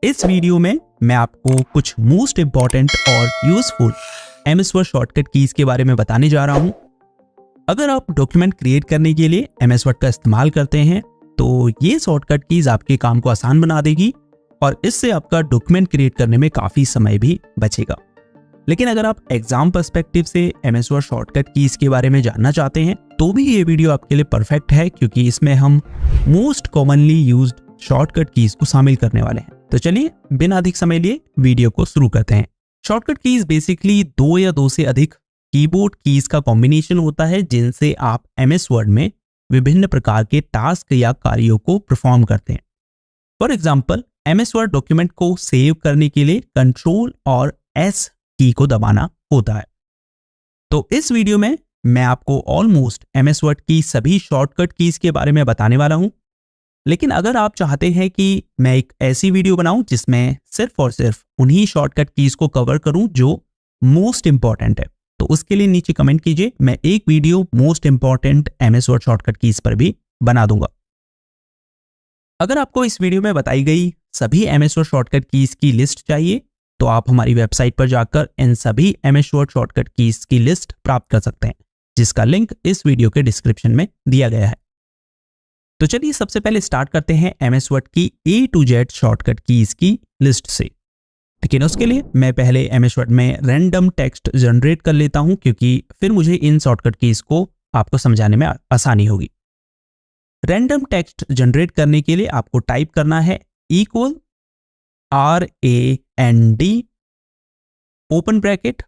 इस वीडियो में मैं आपको कुछ मोस्ट इंपॉर्टेंट और useful MS word shortcut keys के बारे में बताने जा रहा हूं। अगर आप डॉक्यूमेंट क्रिएट करने के लिए एमएस वर्ड का इस्तेमाल करते हैं तो ये शॉर्टकट कीज आपके काम को आसान बना देगी और इससे आपका डॉक्यूमेंट क्रिएट करने में काफी समय भी बचेगा। लेकिन अगर आप एग्जाम पर्सपेक्टिव से एमएस वर्ड शॉर्टकट कीज के बारे में जानना चाहते हैं तो भी ये वीडियो आपके लिए परफेक्ट है, क्योंकि इसमें हम most commonly used shortcut keys को शामिल करने वाले हैं। तो चलिए बिना अधिक समय लिए वीडियो को शुरू करते हैं। शॉर्टकट कीज बेसिकली दो या दो से अधिक कीबोर्ड कीज का कॉम्बिनेशन होता है जिनसे आप एमएस वर्ड में विभिन्न प्रकार के टास्क या कार्यों को परफॉर्म करते हैं। For example, MS word document को सेव करने के लिए कंट्रोल और एस की को दबाना होता है। तो इस वीडियो में मैं आपको ऑलमोस्ट एमएस वर्ड की सभी शॉर्टकट कीज के बारे में बताने वाला हूं। लेकिन अगर आप चाहते हैं कि मैं एक ऐसी वीडियो बनाऊं जिसमें सिर्फ और सिर्फ उन्हीं शॉर्टकट कीज को कवर करूं जो मोस्ट इंपॉर्टेंट है, तो उसके लिए नीचे कमेंट कीजिए, मैं एक video most important MS word shortcut keys पर भी बना दूंगा। अगर आपको इस वीडियो में बताई गई सभी एमएस वर्ड शॉर्टकट कीज की लिस्ट चाहिए तो आप हमारी वेबसाइट पर जाकर इन सभी एमएस वर्ड शॉर्टकट कीज की लिस्ट प्राप्त कर सकते हैं, जिसका लिंक इस वीडियो के डिस्क्रिप्शन में दिया गया है। तो चलिए सबसे पहले स्टार्ट करते हैं एमएस वर्ड की A to Z shortcut keys की लिस्ट से। लेकिन उसके लिए मैं पहले एमएस वर्ड में रैंडम टेक्स्ट जनरेट कर लेता हूं, क्योंकि फिर मुझे इन शॉर्टकट कीज को आपको समझाने में आसानी होगी। रैंडम टेक्स्ट जनरेट करने के लिए आपको टाइप करना है इक्वल RAND ओपन ब्रैकेट।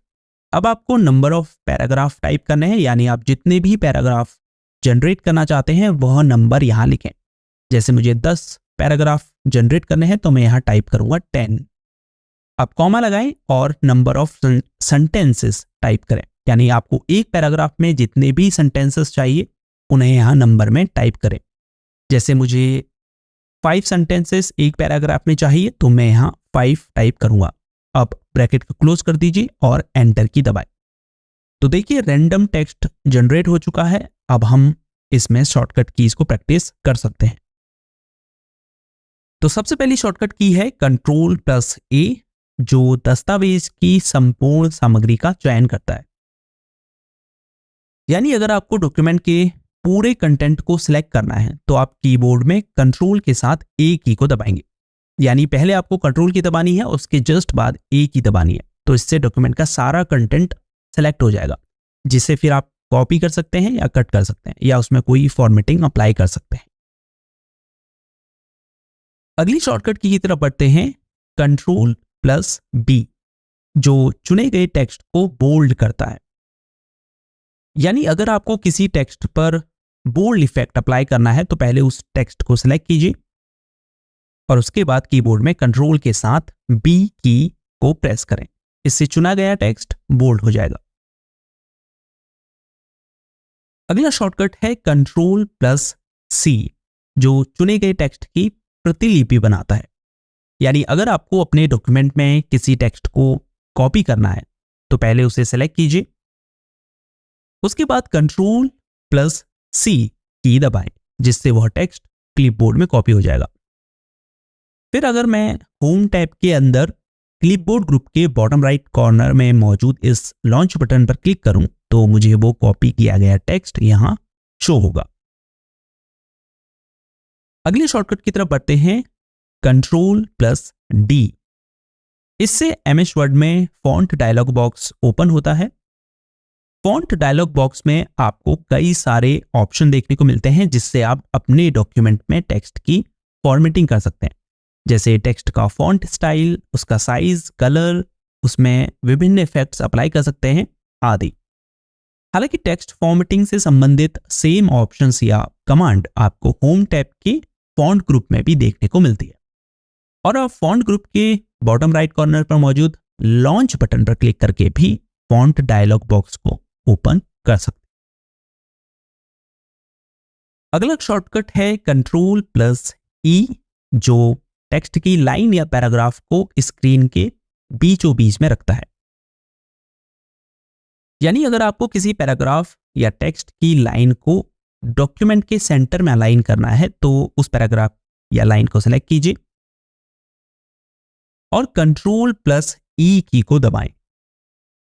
अब आपको नंबर ऑफ पैराग्राफ टाइप करने हैं, यानी आप जितने भी पैराग्राफ जनरेट करना चाहते हैं वह नंबर यहां लिखें। जैसे मुझे 10 पैराग्राफ जनरेट करने हैं तो मैं यहां टाइप करूंगा 10। आप कॉमा लगाएं और नंबर ऑफ सेंटेंसेस टाइप करें, यानी आपको एक पैराग्राफ में जितने भी सेंटेंसेस चाहिए उन्हें यहां नंबर में टाइप करें। जैसे मुझे 5 सेंटेंसेस एक पैराग्राफ में चाहिए तो मैं यहां 5 टाइप करूंगा। अब ब्रैकेट को क्लोज कर दीजिए और एंटर की दबाएं। तो देखिए रैंडम टेक्स्ट जनरेट हो चुका है। अब हम इसमें शॉर्टकट कीज को प्रैक्टिस कर सकते हैं। तो सबसे पहली शॉर्टकट की है Ctrl+A, जो दस्तावेज की संपूर्ण सामग्री का चयन करता है। यानी अगर आपको डॉक्यूमेंट के पूरे कंटेंट को सिलेक्ट करना है तो आप कीबोर्ड में कंट्रोल के साथ A की को दबाएंगे। यानी पहले आपको कंट्रोल की दबानी है, उसके जस्ट बाद A की दबानी है। तो इससे डॉक्यूमेंट का सारा कंटेंट सेलेक्ट हो जाएगा, जिसे फिर आप कॉपी कर सकते हैं या कट कर सकते हैं या उसमें कोई फॉर्मेटिंग अप्लाई कर सकते हैं। अगली शॉर्टकट की तरफ बढ़ते हैं Ctrl+B, जो चुने गए टेक्स्ट को बोल्ड करता है। यानी अगर आपको किसी टेक्स्ट पर बोल्ड इफेक्ट अप्लाई करना है तो पहले उस टेक्स्ट को सिलेक्ट कीजिए और उसके बाद कीबोर्ड में कंट्रोल के साथ B की को प्रेस करें। इससे चुना गया टेक्स्ट बोल्ड हो जाएगा। अगला शॉर्टकट है Ctrl+C, जो चुने गए टेक्स्ट की प्रतिलिपि बनाता है। यानी अगर आपको अपने डॉक्यूमेंट में किसी टेक्स्ट को कॉपी करना है तो पहले उसे सेलेक्ट कीजिए, उसके बाद Ctrl+C की दबाएं, जिससे वह टेक्स्ट क्लिपबोर्ड में कॉपी हो जाएगा। फिर अगर मैं होम टैब के अंदर क्लिपबोर्ड ग्रुप के बॉटम राइट कॉर्नर में मौजूद इस लॉन्च बटन पर क्लिक करूं तो मुझे वो कॉपी किया गया टेक्स्ट यहां शो होगा। अगले शॉर्टकट की तरफ बढ़ते हैं Ctrl+D। इससे एमएस वर्ड में फॉन्ट डायलॉग बॉक्स ओपन होता है। फॉन्ट डायलॉग बॉक्स में आपको कई सारे ऑप्शन देखने को मिलते हैं, जिससे आप अपने डॉक्यूमेंट में टेक्स्ट की फॉर्मेटिंग कर सकते हैं। जैसे टेक्स्ट का फॉन्ट स्टाइल, उसका साइज, कलर, उसमें विभिन्न इफेक्ट्स अप्लाई कर सकते हैं आदि। हालांकि टेक्स्ट फॉर्मेटिंग से संबंधित सेम ऑप्शंस या कमांड आपको होम टैब के फॉन्ट ग्रुप में भी देखने को मिलती है। और आप फॉन्ट ग्रुप के बॉटम राइट कॉर्नर पर मौजूद लॉन्च बटन पर क्लिक करके भी फॉन्ट डायलॉग बॉक्स को ओपन कर सकते हैं। अगला शॉर्टकट है Ctrl+E, जो टेक्स्ट की लाइन या पैराग्राफ को स्क्रीन के बीचों बीच में रखता है। यानी अगर आपको किसी पैराग्राफ या टेक्स्ट की लाइन को डॉक्यूमेंट के सेंटर में अलाइन करना है तो उस पैराग्राफ या लाइन को सेलेक्ट कीजिए, और कंट्रोल प्लस ई की को दबाएं।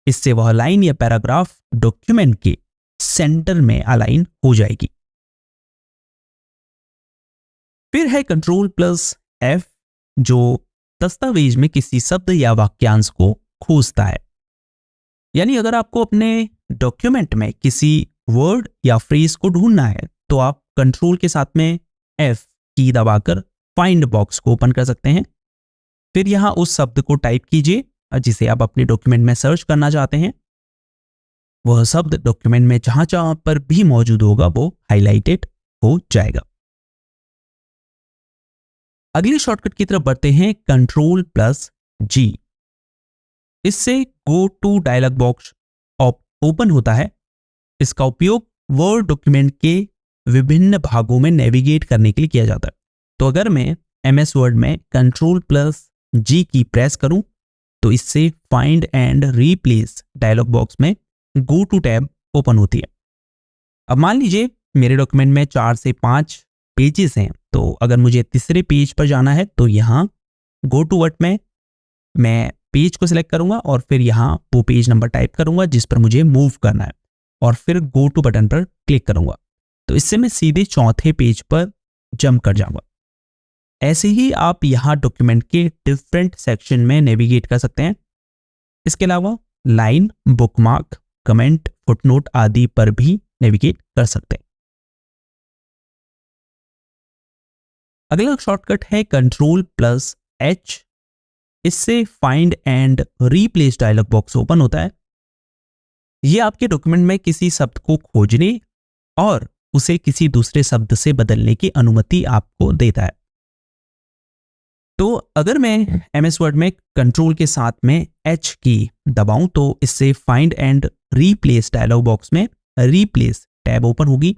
इससे वह लाइन या पैराग्राफ डॉक्यूमेंट के सेंटर में अलाइन हो जाएगी। फिर है कंट्रोल प्लस एफ, जो दस्तावेज में किसी शब्द या वाक्यांश को खोजता है। यानी अगर आपको अपने डॉक्यूमेंट में किसी वर्ड या फ्रेज को ढूंढना है तो आप कंट्रोल के साथ में एफ की दबाकर फाइंड बॉक्स को ओपन कर सकते हैं। फिर यहां उस शब्द को टाइप कीजिए जिसे आप अपने डॉक्यूमेंट में सर्च करना चाहते हैं। वह शब्द डॉक्यूमेंट में जहां जहां पर भी मौजूद होगा वो हाईलाइटेड हो जाएगा। अगले शॉर्टकट की तरफ बढ़ते हैं, कंट्रोल प्लस जी। इससे go to dialog box open होता है। इसका उपयोग वर्ड डॉक्यूमेंट के विभिन्न भागों में नेविगेट करने के लिए किया जाता है। तो अगर मैं एमएस वर्ड में कंट्रोल प्लस जी की प्रेस करूं तो इससे find and replace dialog box में गो टू टैब ओपन होती है। अब मान लीजिए मेरे डॉक्यूमेंट में 4 से 5 पेजेस हैं, तो अगर मुझे तीसरे पेज पर जाना है तो यहाँ गो टू वर्ड में मैं पेज को सिलेक्ट करूंगा और फिर यहाँ वो पेज नंबर टाइप करूंगा जिस पर मुझे मूव करना है और फिर गो टू बटन पर क्लिक करूंगा। तो इससे मैं सीधे चौथे पेज पर जंप कर जाऊंगा। ऐसे ही आप यहाँ डॉक्यूमेंट के डिफरेंट सेक्शन में नेविगेट कर सकते हैं। इसके अलावा लाइन, बुकमार्क, कमेंट, फुटनोट आदि पर भी नेविगेट कर सकते हैं। अगला शॉर्टकट है कंट्रोल प्लस एच। इससे find and replace dialog box open होता है। यह आपके डॉक्यूमेंट में किसी शब्द को खोजने और उसे किसी दूसरे शब्द से बदलने की अनुमति आपको देता है। तो अगर मैं एमएस वर्ड में कंट्रोल के साथ में एच की दबाऊं तो इससे find and replace dialog box में रिप्लेस टैब ओपन होगी।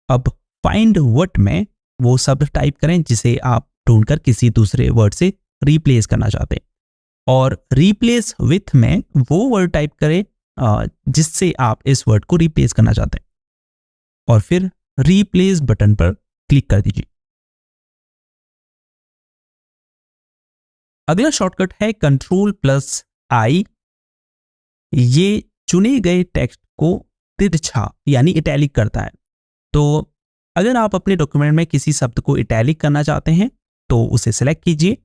अब फाइंड वर्ड में वो शब्द टाइप करें जिसे आप ढूंढकर किसी दूसरे वर्ड से रिप्लेस करना चाहते हैं, और रिप्लेस विथ में वो वर्ड टाइप करें जिससे आप इस वर्ड को रिप्लेस करना चाहते हैं, और फिर रिप्लेस बटन पर क्लिक कर दीजिए। अगला शॉर्टकट है कंट्रोल प्लस आई। ये चुने गए टेक्स्ट को तिरछा यानी इटैलिक करता है। तो अगर आप अपने डॉक्यूमेंट में किसी शब्द को इटैलिक करना चाहते हैं तो उसे सिलेक्ट कीजिए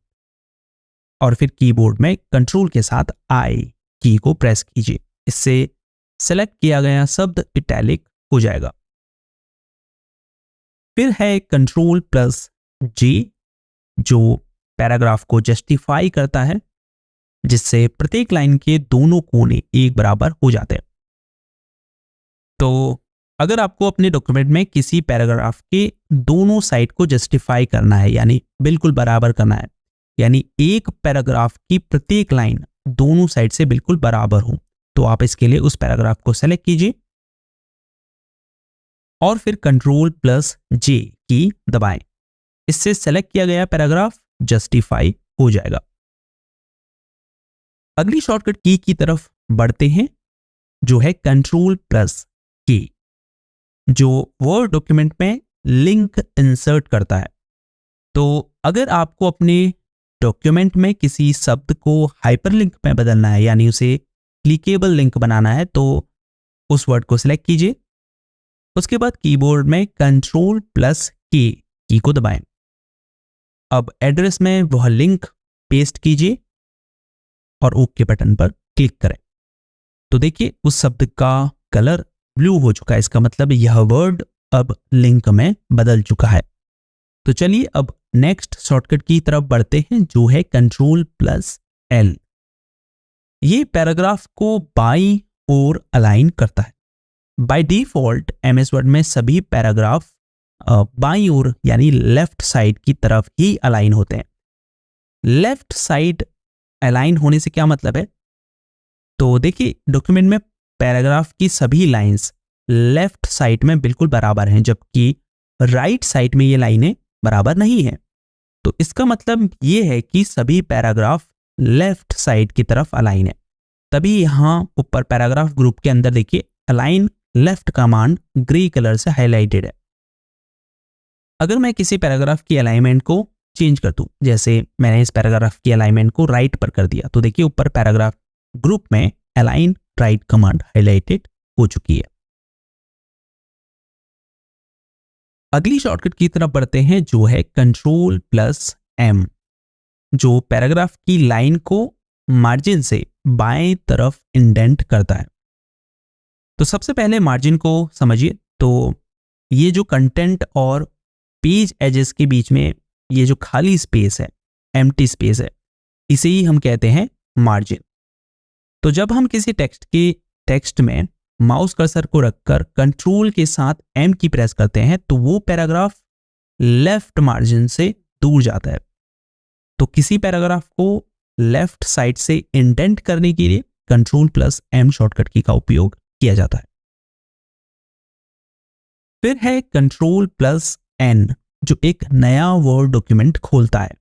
और फिर कीबोर्ड में कंट्रोल के साथ आई की को प्रेस कीजिए। इससे सेलेक्ट किया गया शब्द इटैलिक हो जाएगा। फिर है कंट्रोल प्लस जी, जो पैराग्राफ को जस्टिफाई करता है, जिससे प्रत्येक लाइन के दोनों कोने एक बराबर हो जाते हैं। तो अगर आपको अपने डॉक्यूमेंट में किसी पैराग्राफ के दोनों साइड को जस्टिफाई करना है यानी बिल्कुल बराबर करना है, यानी एक पैराग्राफ की प्रत्येक लाइन दोनों साइड से बिल्कुल बराबर हो, तो आप इसके लिए उस पैराग्राफ को सेलेक्ट कीजिए और फिर कंट्रोल प्लस जे की दबाएं। इससे सेलेक्ट किया गया पैराग्राफ जस्टिफाई हो जाएगा। अगली शॉर्टकट की तरफ बढ़ते हैं, जो है कंट्रोल प्लस की, जो वर्ड डॉक्यूमेंट में लिंक इंसर्ट करता है। तो अगर आपको अपने डॉक्यूमेंट में किसी शब्द को हाइपरलिंक में बदलना है यानी उसे क्लिकेबल लिंक बनाना है, तो उस वर्ड को सिलेक्ट कीजिए। उसके बाद कीबोर्ड में कंट्रोल प्लस के की को दबाएं। अब एड्रेस में वह लिंक पेस्ट कीजिए और ओके बटन पर क्लिक करें। तो देखिए उस शब्द का कलर ब्लू हो चुका है, इसका मतलब यह वर्ड अब लिंक में बदल चुका है। तो चलिए अब नेक्स्ट शॉर्टकट की तरफ बढ़ते हैं, जो है कंट्रोल प्लस एल। ये पैराग्राफ को बाईं ओर अलाइन करता है। बाय डिफॉल्ट एमएस वर्ड में सभी पैराग्राफ बाईं ओर यानी लेफ्ट साइड की तरफ ही अलाइन होते हैं। लेफ्ट साइड अलाइन होने से क्या मतलब है? तो देखिए डॉक्यूमेंट में पैराग्राफ की सभी लाइंस लेफ्ट साइड में बिल्कुल बराबर हैं, जबकि राइट साइड में ये लाइनें बराबर नहीं हैं। तो इसका मतलब ये है कि सभी पैराग्राफ लेफ्ट साइड की तरफ अलाइन है। तभी यहां ऊपर पैराग्राफ ग्रुप के अंदर देखिए align left command grey colour से हाईलाइटेड है। अगर मैं किसी पैराग्राफ की अलाइनमेंट को चेंज कर दूं, जैसे मैंने इस पैराग्राफ की अलाइनमेंट को राइट पर कर दिया, तो देखिए ऊपर पैराग्राफ ग्रुप में अलाइन राइट कमांड हाईलाइटेड हो चुकी है। अगली शॉर्टकट की तरफ बढ़ते हैं जो है Ctrl+M, जो पैराग्राफ की लाइन को मार्जिन से बाएं तरफ इंडेंट करता है। तो सबसे पहले मार्जिन को समझिए। तो ये जो कंटेंट और पेज एजेस के बीच में ये जो खाली स्पेस है, एम्प्टी स्पेस है, इसे ही हम कहते हैं मार्जिन। तो जब हम किसी टेक्स्ट में माउस कर्सर को रखकर कंट्रोल के साथ एम की प्रेस करते हैं तो वो पैराग्राफ लेफ्ट मार्जिन से दूर जाता है। तो किसी पैराग्राफ को लेफ्ट साइड से इंडेंट करने के लिए Ctrl+M शॉर्टकट की का उपयोग किया जाता है। फिर है Ctrl+N, जो एक नया वर्ड डॉक्यूमेंट खोलता है।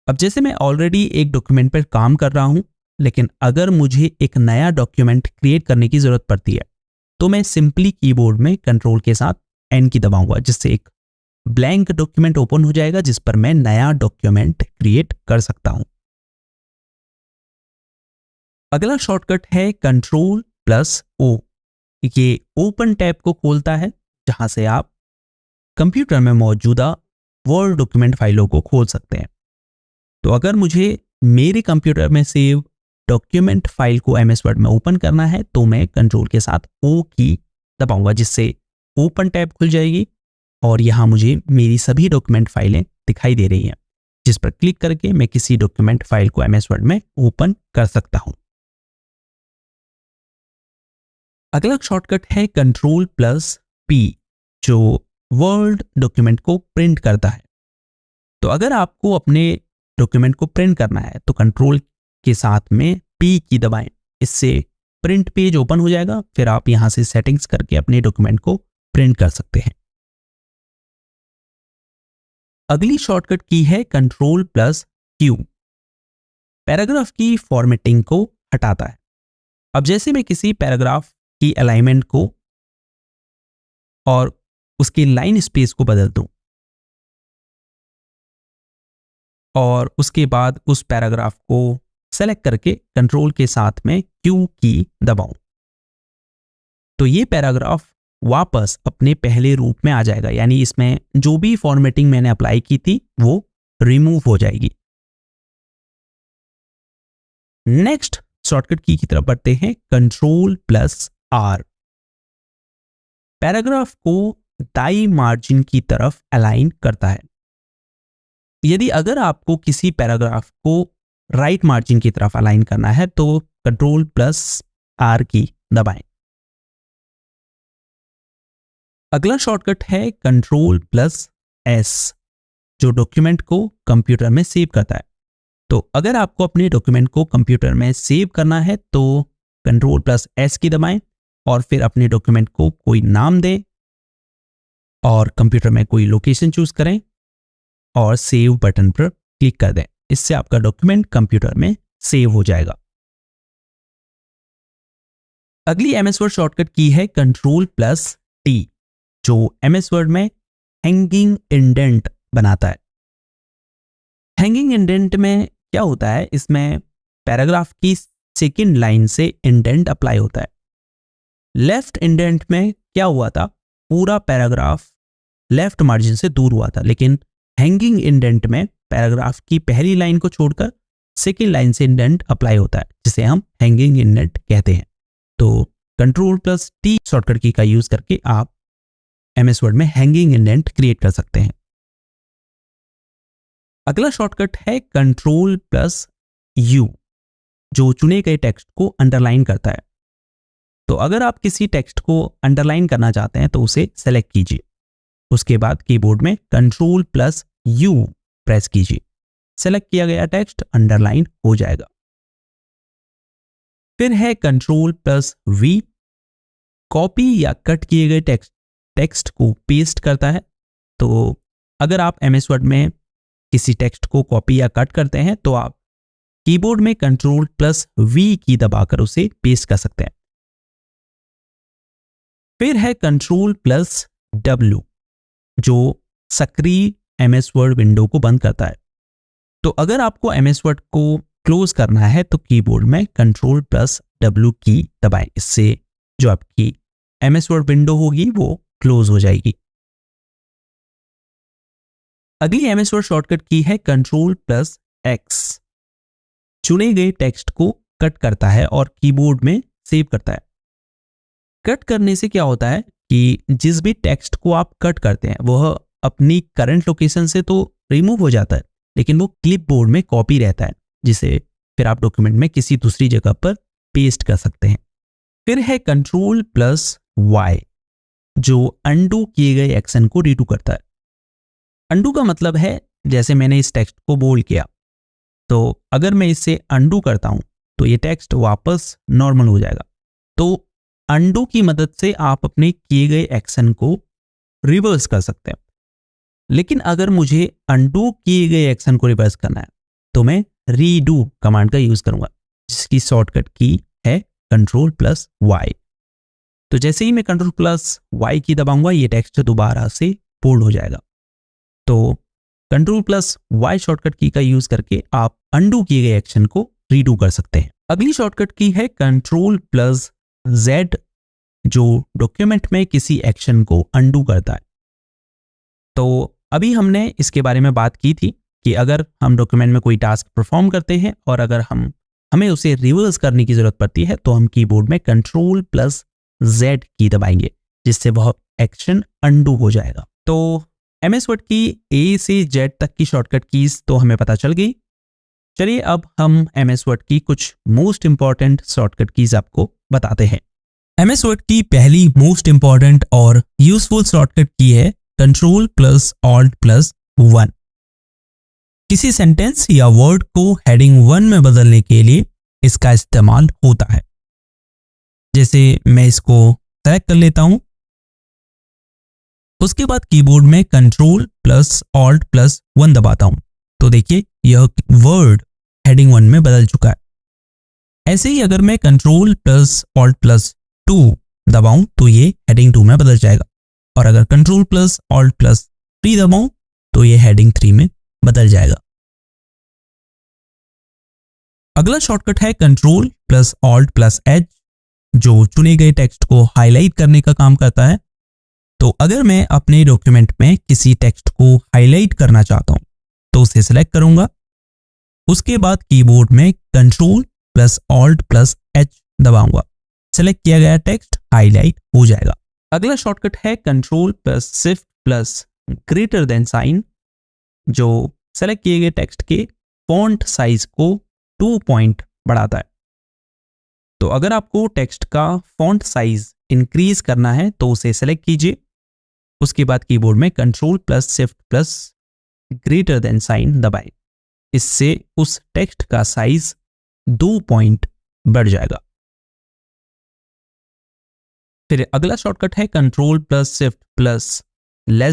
अब जैसे मैं ऑलरेडी एक डॉक्यूमेंट पर काम कर रहा हूं, लेकिन अगर मुझे एक नया डॉक्यूमेंट क्रिएट करने की जरूरत पड़ती है तो मैं सिंपली कीबोर्ड में कंट्रोल के साथ एन की दबाऊंगा, जिससे एक ब्लैंक डॉक्यूमेंट ओपन हो जाएगा जिस पर मैं नया डॉक्यूमेंट क्रिएट कर सकता हूं। अगला शॉर्टकट है Ctrl+O। ये ओपन टैब को खोलता है जहां से आप कंप्यूटर में मौजूदा वर्ड डॉक्यूमेंट फाइलों को खोल सकते हैं। तो अगर मुझे मेरे कंप्यूटर में सेव डॉक्यूमेंट फाइल को MS वर्ड में ओपन करना है तो मैं कंट्रोल के साथ O की दबाऊंगा, जिससे ओपन टैब खुल जाएगी और यहां मुझे मेरी सभी डॉक्यूमेंट फाइलें दिखाई दे रही हैं, जिस पर क्लिक करके मैं किसी डॉक्यूमेंट फाइल को MS वर्ड में ओपन कर सकता हूं। अगला शॉर्टकट है Ctrl+P, जो वर्ड डॉक्यूमेंट को प्रिंट करता है। तो अगर आपको अपने डॉक्यूमेंट को प्रिंट करना है तो कंट्रोल के साथ में P की दबाएं, इससे प्रिंट पेज ओपन हो जाएगा। फिर आप यहां से सेटिंग्स करके अपने डॉक्यूमेंट को प्रिंट कर सकते हैं। अगली शॉर्टकट की है Ctrl+Q, पैराग्राफ की फॉर्मेटिंग को हटाता है। अब जैसे मैं किसी पैराग्राफ की अलाइनमेंट को और उसकी लाइन स्पेस को बदल दूं और उसके बाद उस पैराग्राफ को सेलेक्ट करके कंट्रोल के साथ में Q की दबाऊं, तो ये पैराग्राफ वापस अपने पहले रूप में आ जाएगा, यानी इसमें जो भी फॉर्मेटिंग मैंने अप्लाई की थी वो रिमूव हो जाएगी। नेक्स्ट शॉर्टकट की तरफ बढ़ते हैं Ctrl+R, पैराग्राफ को दाई मार्जिन की तरफ अलाइन करता है। यदि अगर आपको किसी पैराग्राफ को राइट मार्जिन की तरफ अलाइन करना है तो Ctrl+R की दबाएं। अगला शॉर्टकट है Ctrl+S, जो डॉक्यूमेंट को कंप्यूटर में सेव करता है। तो अगर आपको अपने डॉक्यूमेंट को कंप्यूटर में सेव करना है तो Ctrl+S की दबाएं और फिर अपने डॉक्यूमेंट को कोई नाम दें और कंप्यूटर में कोई लोकेशन चूज करें और सेव बटन पर क्लिक कर दें। इससे आपका डॉक्यूमेंट कंप्यूटर में सेव हो जाएगा। अगली MS वर्ड शॉर्टकट की है Ctrl+T, जो MS वर्ड में हैंगिंग इंडेंट बनाता है। हैंगिंग इंडेंट में क्या होता है, इसमें पैराग्राफ की सेकेंड लाइन से इंडेंट अप्लाई होता है। लेफ्ट इंडेंट में क्या हुआ था, पूरा पैराग्राफ लेफ्ट मार्जिन से दूर हुआ था, लेकिन हैंगिंग इंडेंट में पैराग्राफ की पहली लाइन को छोड़कर सेकेंड लाइन से इंडेंट अप्लाई होता है, जिसे हम हैंगिंग इंडेंट कहते हैं। तो Ctrl+T शॉर्टकट की का यूज करके आप MS वर्ड में हैंगिंग इंडेंट क्रिएट कर सकते हैं। अगला शॉर्टकट है Ctrl+U, जो चुने गए टेक्स्ट को अंडरलाइन करता है। तो अगर आप किसी टेक्स्ट को अंडरलाइन करना चाहते हैं तो उसे सेलेक्ट कीजिए, उसके बाद कीबोर्ड में Ctrl+U प्रेस कीजिए। सेलेक्ट किया गया टेक्स्ट अंडरलाइन हो जाएगा। फिर है Ctrl+V, कॉपी या कट किए गए टेक्स्ट को पेस्ट करता है। तो अगर आप MS वर्ड में किसी टेक्स्ट को कॉपी या कट करते हैं तो आप कीबोर्ड में Ctrl+V की दबाकर उसे पेस्ट कर सकते हैं। फिर है Ctrl+W, जो सक्रिय MS वर्ड विंडो को बंद करता है। तो अगर आपको MS वर्ड को क्लोज करना है तो कीबोर्ड में Ctrl+W की दबाएं। इससे जो आपकी MS वर्ड विंडो होगी वो क्लोज हो जाएगी। अगली MS वर्ड शॉर्टकट की है Ctrl+X। चुने गए टेक्स्ट को कट करता है और कीबोर्ड में सेव करता है। कट करने से क्या होता है कि जिस भी टेक्स्ट को आप कट करते हैं वह अपनी करंट लोकेशन से तो रिमूव हो जाता है, लेकिन वो क्लिपबोर्ड में कॉपी रहता है, जिसे फिर आप डॉक्यूमेंट में किसी दूसरी जगह पर पेस्ट कर सकते हैं। फिर है Ctrl+Y, जो अंडू किए गए एक्शन को रीडू करता है। अंडू का मतलब है जैसे मैंने इस टेक्स्ट को बोल्ड किया, तो अगर मैं इसे अंडू करता हूं तो ये टेक्स्ट वापस नॉर्मल हो जाएगा। तो अंडू की मदद से आप अपने किए गए एक्शन को रिवर्स कर सकते हैं। लेकिन अगर मुझे अंडू किए गए एक्शन को रिवर्स करना है तो मैं रीडू कमांड का यूज करूंगा, जिसकी शॉर्टकट की है Ctrl+Y। तो जैसे ही मैं Ctrl+Y की दबाऊंगा ये टेक्स्ट दोबारा से बोल्ड हो जाएगा। तो Ctrl+Y शॉर्टकट की का यूज करके आप अंडू किए गए एक्शन को रीडू कर सकते हैं। अगली शॉर्टकट की है Ctrl+Z, जो डॉक्यूमेंट में किसी एक्शन को अंडू करता है। तो अभी हमने इसके बारे में बात की थी कि अगर हम डॉक्यूमेंट में कोई टास्क परफॉर्म करते हैं और अगर हमें उसे रिवर्स करने की जरूरत पड़ती है तो हम कीबोर्ड में Ctrl+Z की दबाएंगे, जिससे वह एक्शन अंडू हो जाएगा। तो MS वर्ड की A से Z तक की शॉर्टकट कीज तो हमें पता चल गई। चलिए अब हम MS वर्ड की कुछ मोस्ट इंपॉर्टेंट शॉर्टकट कीज आपको बताते हैं। MS वर्ड की पहली मोस्ट इंपॉर्टेंट और यूजफुल शॉर्टकट की है Ctrl+Alt+1। किसी सेंटेंस या वर्ड को हेडिंग 1 में बदलने के लिए इसका इस्तेमाल होता है। जैसे मैं इसको सेलेक्ट कर लेता हूं, उसके बाद कीबोर्ड में Ctrl+Alt+1 दबाता हूं तो देखिए यह वर्ड हेडिंग 1 में बदल चुका है। ऐसे ही अगर मैं Ctrl+Alt+2 दबाऊं तो ये हेडिंग 2 में बदल जाएगा, और अगर Ctrl+Alt+3 दबाऊं तो ये हेडिंग 3 में बदल जाएगा। अगला शॉर्टकट है Ctrl+Alt+H, जो चुने गए टेक्स्ट को हाईलाइट करने का काम करता है। तो अगर मैं अपने डॉक्यूमेंट में किसी टेक्स्ट को हाईलाइट करना चाहता हूं तो उसे सेलेक्ट करूंगा, उसके बाद कीबोर्ड में Ctrl+Alt+H दबाऊंगा। सेलेक्ट किया गया टेक्स्ट हाईलाइट हो जाएगा। अगला शॉर्टकट है Ctrl+Shift+greater than जो सेलेक्ट किए गए टेक्स्ट के फॉन्ट साइज को 2 पॉइंट बढ़ाता है। तो अगर आपको टेक्स्ट का फॉन्ट साइज इंक्रीज करना है तो उसे सेलेक्ट कीजिए, उसके बाद कीबोर्ड में Ctrl+Shift+greater than दबाएं। इससे उस टेक्स्ट का साइज 2 पॉइंट बढ़ जाएगा। फिर अगला शॉर्टकट है Ctrl+Shift+less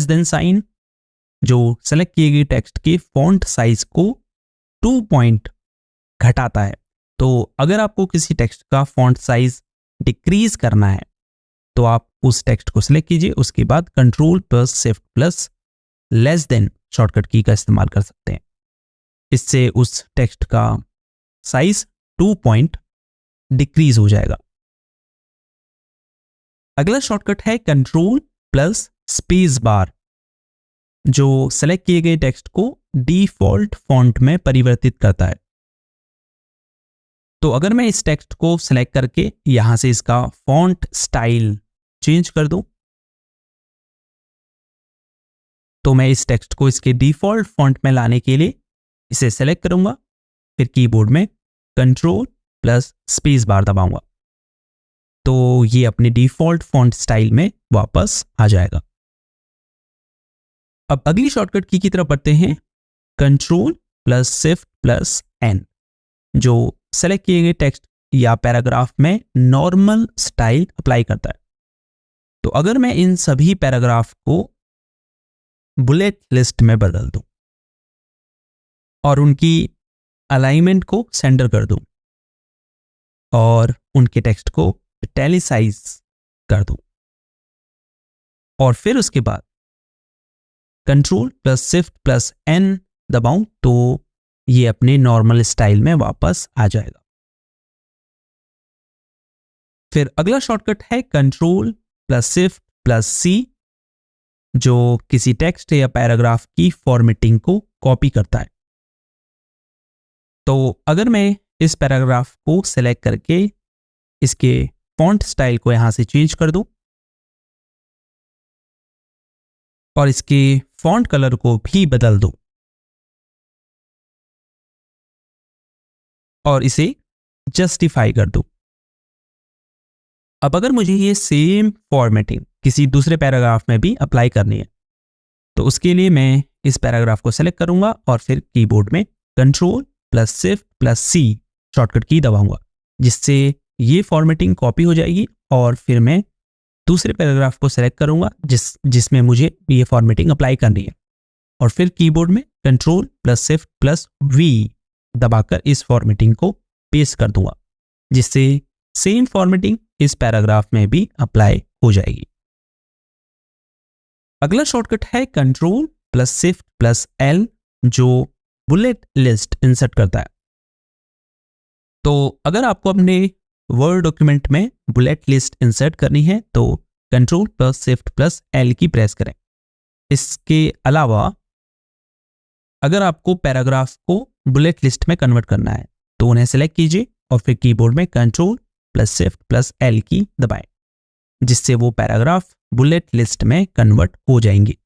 than, जो सेलेक्ट किए गए टेक्स्ट के फॉन्ट साइज को 2 पॉइंट घटाता है। तो अगर आपको किसी टेक्स्ट का फॉन्ट साइज डिक्रीज करना है तो आप उस टेक्स्ट को सिलेक्ट कीजिए, उसके बाद Ctrl+Shift+less than शॉर्टकट की का इस्तेमाल कर सकते हैं। इससे उस टेक्स्ट का साइज 2 पॉइंट डिक्रीज हो जाएगा। अगला शॉर्टकट है Ctrl+Spacebar, जो सेलेक्ट किए गए टेक्स्ट को डिफॉल्ट फॉन्ट में परिवर्तित करता है। तो अगर मैं इस टेक्स्ट को सेलेक्ट करके यहां से इसका फॉन्ट स्टाइल चेंज कर दूं तो मैं इस टेक्स्ट को इसके डिफॉल्ट फॉन्ट में लाने के लिए इसे सेलेक्ट करूंगा, फिर कीबोर्ड में Ctrl+Spacebar दबाऊंगा तो ये अपने डिफॉल्ट फॉन्ट स्टाइल में वापस आ जाएगा। अब अगली शॉर्टकट की तरफ बढ़ते हैं, Ctrl+Shift+N, जो सेलेक्ट किए गए टेक्स्ट या पैराग्राफ में नॉर्मल स्टाइल अप्लाई करता है। तो अगर मैं इन सभी पैराग्राफ को बुलेट लिस्ट में बदल दूं और उनकी अलाइनमेंट को सेंटर कर दूं और उनके टेक्स्ट को इटैलिसाइज कर दूं और फिर उसके बाद control plus shift plus N दबाऊं तो ये अपने नॉर्मल स्टाइल में वापस आ जाएगा। फिर अगला शॉर्टकट है कंट्रोल प्लस शिफ्ट प्लस सी, जो किसी टेक्स्ट या पैराग्राफ की फॉर्मेटिंग को कॉपी करता है। तो अगर मैं इस पैराग्राफ को सेलेक्ट करके इसके फॉन्ट स्टाइल को यहां से चेंज कर दूं और इसके फॉन्ट कलर को भी बदल दूं और इसे जस्टिफाई कर दूं, अब अगर मुझे ये सेम फॉर्मेटिंग किसी दूसरे पैराग्राफ में भी अप्लाई करनी है तो उसके लिए मैं इस पैराग्राफ को सेलेक्ट करूंगा और फिर कीबोर्ड में कंट्रोल प्लस शिफ्ट प्लस सी शॉर्टकट की दबाऊंगा, जिससे ये फॉर्मेटिंग कॉपी हो जाएगी और फिर मैं दूसरे पैराग्राफ को सेलेक्ट करूंगा जिसमें मुझे ये फॉर्मेटिंग अप्लाई करनी है और फिर कीबोर्ड में control plus shift plus V दबाकर इस फॉर्मेटिंग को पेस्ट कर दूंगा, जिससे सेम फॉर्मेटिंग इस पैराग्राफ में भी अप्लाई हो जाएगी। अगला शॉर्टकट है control plus shift plus L, जो बुलेट लिस्ट इंसर्ट करता है। तो अगर आपको अपने वर्ड डॉक्यूमेंट में बुलेट लिस्ट इंसर्ट करनी है तो control plus shift plus L की प्रेस करें। इसके अलावा अगर आपको पैराग्राफ को बुलेट लिस्ट में कन्वर्ट करना है तो उन्हें सेलेक्ट कीजिए और फिर कीबोर्ड में control plus shift plus L की दबाएं, जिससे वो पैराग्राफ बुलेट लिस्ट में कन्वर्ट हो जाएंगी।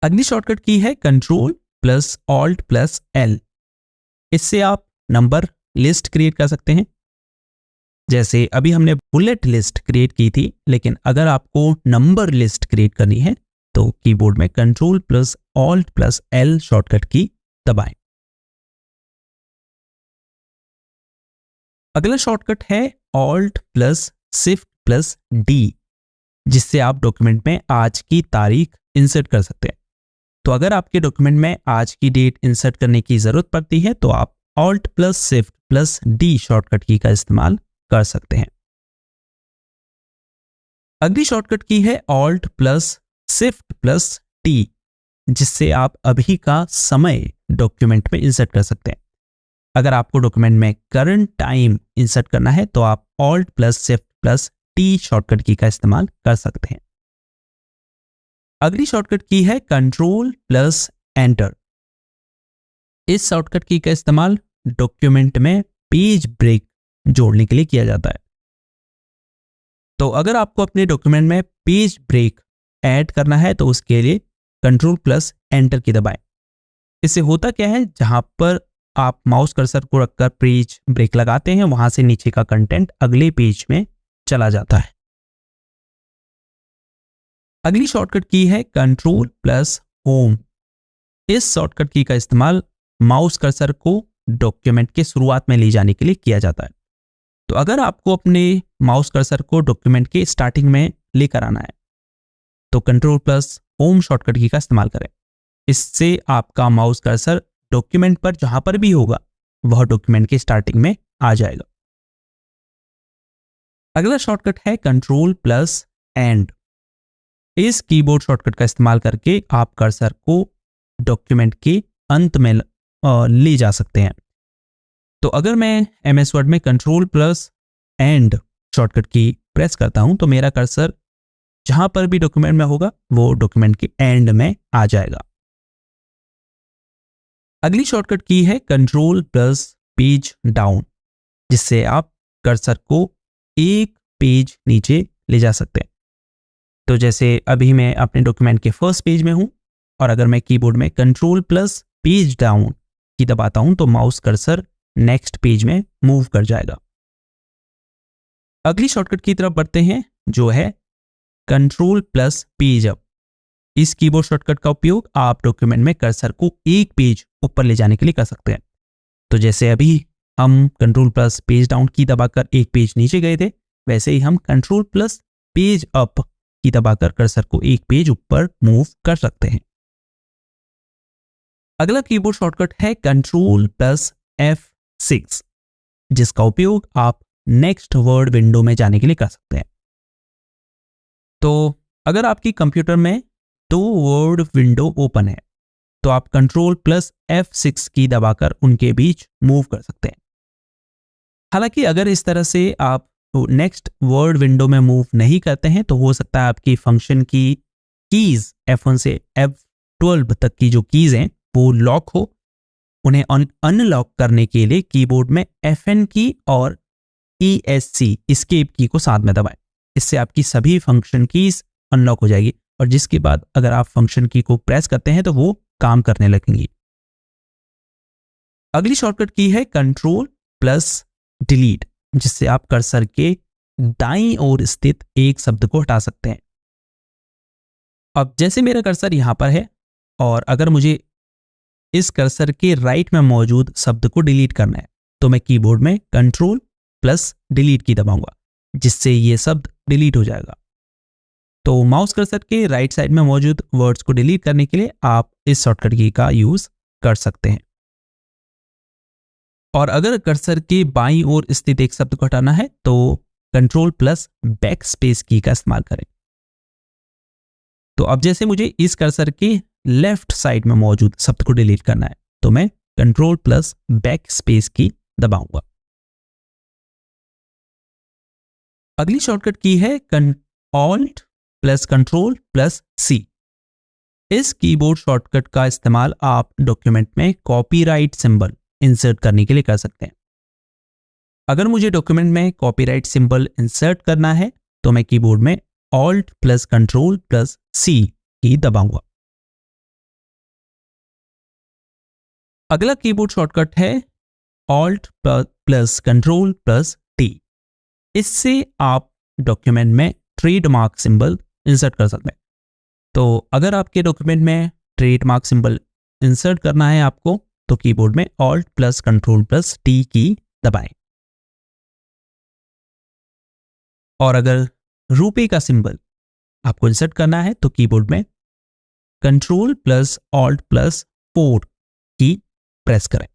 अगली शॉर्टकट की है control plus alt plus L. इससे आप नंबर लिस्ट क्रिएट कर सकते हैं, जैसे अभी हमने बुलेट लिस्ट क्रिएट की थी, लेकिन अगर आपको नंबर लिस्ट क्रिएट करनी है तो कीबोर्ड में control plus alt plus L shortcut की दबाएं। अगला शॉर्टकट है alt plus shift plus D, जिससे आप डॉक्यूमेंट में आज की तारीख इंसर्ट कर सकते हैं। तो अगर आपके डॉक्यूमेंट में आज की डेट इंसर्ट करने की जरूरत पड़ती है तो आप alt plus shift plus D shortcut की का इस्तेमाल कर सकते हैं। अगली शॉर्टकट की है alt plus shift plus T, जिससे आप अभी का समय डॉक्यूमेंट में इंसर्ट कर सकते हैं। अगर आपको डॉक्यूमेंट में करंट टाइम इंसर्ट करना है तो आप alt plus shift plus T shortcut की का इस्तेमाल कर सकते हैं। अगली शॉर्टकट की है कंट्रोल प्लस एंटर। इस शॉर्टकट की का इस्तेमाल डॉक्यूमेंट में पेज ब्रेक जोड़ने के लिए किया जाता है। तो अगर आपको अपने डॉक्यूमेंट में पेज ब्रेक ऐड करना है तो उसके लिए कंट्रोल प्लस एंटर की दबाएं। इससे होता क्या है, जहां पर आप माउस कर्सर को रखकर पेज ब्रेक लगाते हैं वहां से नीचे का कंटेंट अगले पेज में चला जाता है। अगली शॉर्टकट की है कंट्रोल प्लस होम। इस शॉर्टकट की का इस्तेमाल माउस कर्सर को डॉक्यूमेंट के शुरुआत में ले जाने के लिए किया जाता है। तो अगर आपको अपने माउस कर्सर को डॉक्यूमेंट के स्टार्टिंग में लेकर आना है तो कंट्रोल प्लस होम शॉर्टकट की का इस्तेमाल करें। इससे आपका माउस कर्सर डॉक्यूमेंट पर जहां पर भी होगा वह डॉक्यूमेंट के स्टार्टिंग में आ जाएगा। अगला शॉर्टकट है कंट्रोल प्लस एंड। इस कीबोर्ड शॉर्टकट का इस्तेमाल करके आप कर्सर को डॉक्यूमेंट के अंत में ले जा सकते हैं। तो अगर मैं एमएस वर्ड में कंट्रोल प्लस एंड शॉर्टकट की प्रेस करता हूं तो मेरा कर्सर जहां पर भी डॉक्यूमेंट में होगा वो डॉक्यूमेंट के एंड में आ जाएगा। अगली शॉर्टकट की है कंट्रोल प्लस पेज डाउन, जिससे आप कर्सर को एक पेज नीचे ले जा सकते हैं। तो जैसे अभी मैं अपने डॉक्यूमेंट के फर्स्ट पेज में हूं और अगर मैं कीबोर्ड में कंट्रोल प्लस पेज डाउन की दबाता हूं तो माउस कर्सर नेक्स्ट पेज में मूव कर जाएगा। अगली शॉर्टकट की तरफ बढ़ते हैं जो है कंट्रोल प्लस पेज अप। इस कीबोर्ड शॉर्टकट का उपयोग आप डॉक्यूमेंट में कर्सर को एक पेज ऊपर ले जाने के लिए कर सकते हैं। तो जैसे अभी हम कंट्रोल प्लस पेज डाउन की दबाकर एक पेज नीचे गए थे, वैसे ही हम कंट्रोल प्लस पेज अप की दबाकर कर्सर को एक पेज ऊपर मूव कर सकते हैं। अगला कीबोर्ड शॉर्टकट है कंट्रोल प्लस F6, जिसका उपयोग आप नेक्स्ट वर्ड विंडो में जाने के लिए कर सकते हैं। तो अगर आपकी कंप्यूटर में 2 वर्ड विंडो ओपन है तो आप कंट्रोल प्लस F6 की दबाकर उनके बीच मूव कर सकते हैं। हालांकि अगर इस तरह से आप नेक्स्ट वर्ड विंडो में मूव नहीं करते हैं तो हो सकता है आपकी फंक्शन की कीज F1 से F12 तक की जो कीज हैं वो लॉक हो। उन्हें अनलॉक करने के लिए कीबोर्ड में FN की और ESC एस्केप की को साथ में दबाएं। इससे आपकी सभी फंक्शन कीज अनलॉक हो जाएगी और जिसके बाद अगर आप फंक्शन की को प्रेस करते हैं तो वो काम करने लगेंगी। अगली शॉर्टकट की है कंट्रोल प्लस डिलीट, जिससे आप कर्सर के दाईं ओर स्थित एक शब्द को हटा सकते हैं। अब जैसे मेरा कर्सर यहां पर है और अगर मुझे इस कर्सर के राइट में मौजूद शब्द को डिलीट करना है तो मैं कीबोर्ड में कंट्रोल प्लस डिलीट की दबाऊंगा, जिससे ये शब्द डिलीट हो जाएगा। तो माउस कर्सर के राइट साइड में मौजूद वर्ड्स को डिलीट करने के लिए आप इस शॉर्टकट की का यूज कर सकते हैं। और अगर कर्सर के बाईं ओर स्थित एक शब्द को हटाना है तो कंट्रोल प्लस बैक स्पेस की का इस्तेमाल करें। तो अब जैसे मुझे इस कर्सर के लेफ्ट साइड में मौजूद शब्द को डिलीट करना है तो मैं कंट्रोल प्लस बैक स्पेस की दबाऊंगा। अगली शॉर्टकट की है ऑल्ट प्लस कंट्रोल प्लस सी। इस कीबोर्ड शॉर्टकट का इस्तेमाल आप डॉक्यूमेंट में कॉपीराइट सिंबल इंसर्ट करने के लिए कर सकते हैं। अगर मुझे डॉक्यूमेंट में कॉपीराइट सिंबल इंसर्ट करना है तो मैं कीबोर्ड में ऑल्ट प्लस कंट्रोल प्लस सी की दबाऊंगा। अगला कीबोर्ड शॉर्टकट है alt plus control plus T. इससे आप डॉक्यूमेंट में ट्रेडमार्क सिंबल इंसर्ट कर सकते हैं। तो अगर आपके डॉक्यूमेंट में ट्रेडमार्क सिंबल इंसर्ट करना है आपको तो कीबोर्ड में alt plus control plus T की दबाएं। और अगर रुपए का सिंबल आपको इंसर्ट करना है तो कीबोर्ड में कंट्रोल प्लस ऑल्ट प्लस 4 की प्रेस करें।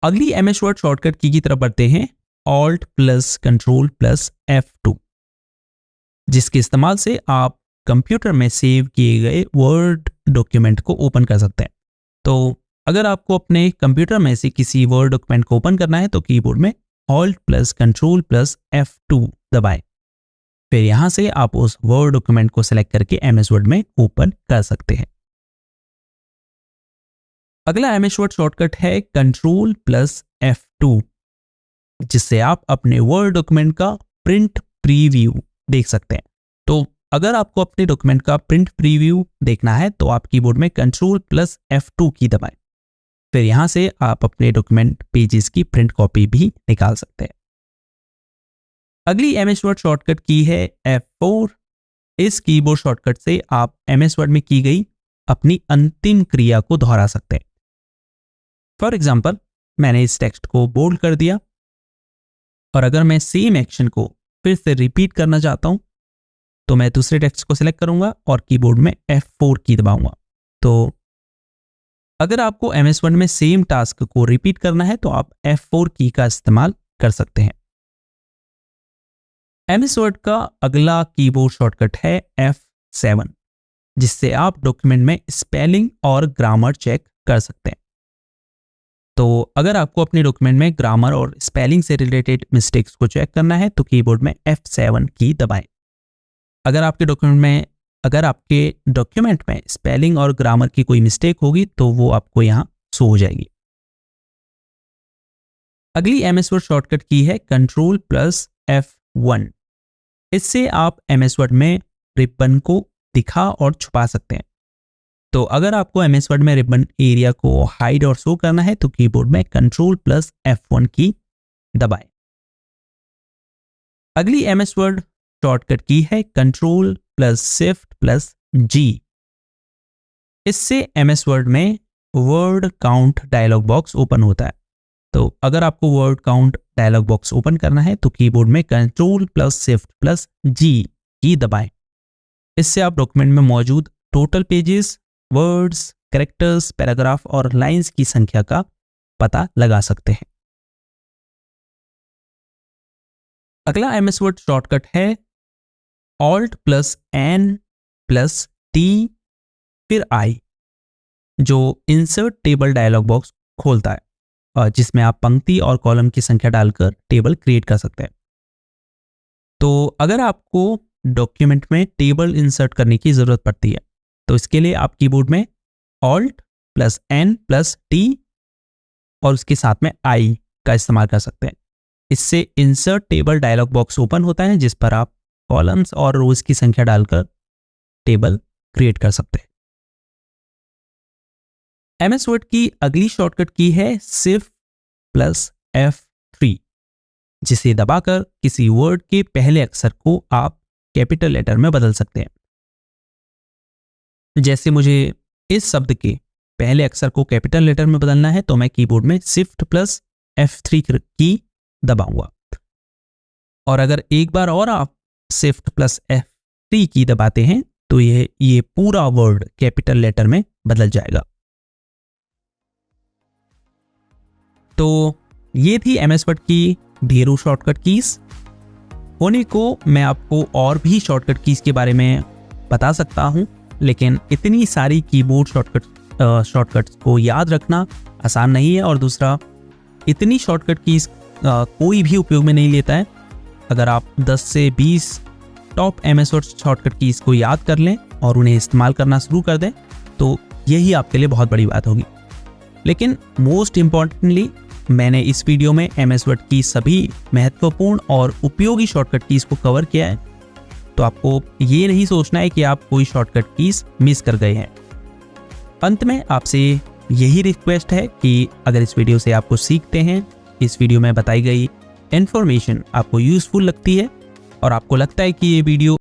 अगली MS वर्ड शॉर्टकट की तरफ बढ़ते हैं, alt plus control plus F2, जिसके इस्तेमाल से आप कंप्यूटर में सेव किए गए वर्ड डॉक्यूमेंट को ओपन कर सकते हैं। तो अगर आपको अपने कंप्यूटर में से किसी वर्ड डॉक्यूमेंट को ओपन करना है तो कीबोर्ड में alt plus control plus F2 दबाएं। फिर यहां से आप उस वर्ड डॉक्यूमेंट को सिलेक्ट करके MS वर्ड में ओपन कर सकते हैं। अगला MS वर्ड शॉर्टकट है कंट्रोल प्लस F2, जिससे आप अपने वर्ड डॉक्यूमेंट का प्रिंट प्रीव्यू देख सकते हैं। तो अगर आपको अपने डॉक्यूमेंट का प्रिंट प्रीव्यू देखना है तो आप कीबोर्ड में कंट्रोल प्लस F2 की दबाएं। फिर यहां से आप अपने डॉक्यूमेंट पेजेस की प्रिंट कॉपी भी निकाल सकते हैं। अगली MS वर्ड शॉर्टकट की है F4। इस कीबोर्ड शॉर्टकट से आप MS वर्ड में की गई अपनी अंतिम क्रिया को दोहरा सकते हैं। फॉर एग्जाम्पल, मैंने इस टेक्स्ट को बोल्ड कर दिया और अगर मैं सेम एक्शन को फिर से रिपीट करना चाहता हूं तो मैं दूसरे टेक्स्ट को सिलेक्ट करूंगा और कीबोर्ड में F4 की दबाऊंगा। तो अगर आपको MS वर्ड में सेम टास्क को रिपीट करना है तो आप F4 की का इस्तेमाल कर सकते हैं। MS वर्ड का अगला कीबोर्ड शॉर्टकट है F7, जिससे आप डॉक्यूमेंट में स्पेलिंग और ग्रामर चेक कर सकते हैं। तो अगर आपको अपने डॉक्यूमेंट में ग्रामर और स्पेलिंग से रिलेटेड मिस्टेक्स को चेक करना है तो कीबोर्ड में F7 की दबाएं। अगर आपके डॉक्यूमेंट में स्पेलिंग और ग्रामर की कोई मिस्टेक होगी तो वो आपको यहां शो हो जाएगी। अगली MS वर्ड शॉर्टकट की है कंट्रोल प्लस F1। इससे आप MS वर्ड में रिबन को दिखा और छुपा सकते हैं। तो अगर आपको MS वर्ड में रिबन एरिया को हाइड और शो करना है तो कीबोर्ड में कंट्रोल प्लस F1 की दबाएं। अगली MS वर्ड शॉर्टकट की है control plus shift plus G। इससे MS वर्ड में word count dialog box open होता है। तो अगर आपको word count dialog box open करना है तो कीबोर्ड में control plus shift plus G की दबाएं। इससे आप डॉक्यूमेंट में मौजूद total pages, words, characters, paragraph और लाइंस की संख्या का पता लगा सकते हैं। अगला MS वर्ड शॉर्टकट है Alt plus N plus T फिर I, जो इंसर्ट टेबल डायलॉग बॉक्स खोलता है, जिसमें आप पंक्ति और कॉलम की संख्या डालकर टेबल क्रिएट कर सकते हैं। तो अगर आपको डॉक्यूमेंट में टेबल इंसर्ट करने की ज़रूरत पड़ती है तो इसके लिए आप कीबोर्ड में Alt plus N plus T और उसके साथ में I का इस्तेमाल कर सकते हैं। इससे insert table dialog box open होता है, जिस पर आप कॉलम्स और रोज की संख्या डालकर टेबल क्रिएट कर सकते हैं। MS वर्ड की अगली शॉर्टकट की है Shift प्लस F3, जिसे दबाकर किसी वर्ड के पहले अक्षर को आप कैपिटल लेटर में बदल सकते हैं। जैसे मुझे इस शब्द के पहले अक्षर को कैपिटल लेटर में बदलना है तो मैं कीबोर्ड में Shift प्लस F3 की दबाऊंगा, और अगर एक बार और आप Shift प्लस F3 की दबाते हैं तो ये पूरा वर्ड कैपिटल लेटर में बदल जाएगा। तो ये थी MS वर्ड की ढेरों शॉर्टकट कीज। होने को मैं आपको और भी शॉर्टकट कीज के बारे में बता सकता हूं, लेकिन इतनी सारी कीबोर्ड शॉर्टकट्स को याद रखना आसान नहीं है, और दूसरा इतनी शॉर्टकट कीज कोई भी उपयोग में नहीं लेता है। अगर आप 10 से 20 top MS word shortcut keys को याद कर लें और उन्हें इस्तेमाल करना शुरू कर दें तो यही आपके लिए बहुत बड़ी बात होगी। लेकिन मोस्ट इम्पॉर्टेंटली मैंने इस वीडियो में MS वर्ड की सभी महत्वपूर्ण और उपयोगी शॉर्टकट कीज को कवर किया है, तो आपको ये नहीं सोचना है कि आप कोई शॉर्टकट कीज मिस कर गए हैं। अंत में आपसे यही रिक्वेस्ट है कि अगर इस वीडियो से आपको सीखते हैं, इस वीडियो में बताई गई इन्फॉर्मेशन आपको यूजफुल लगती है और आपको लगता है कि ये वीडियो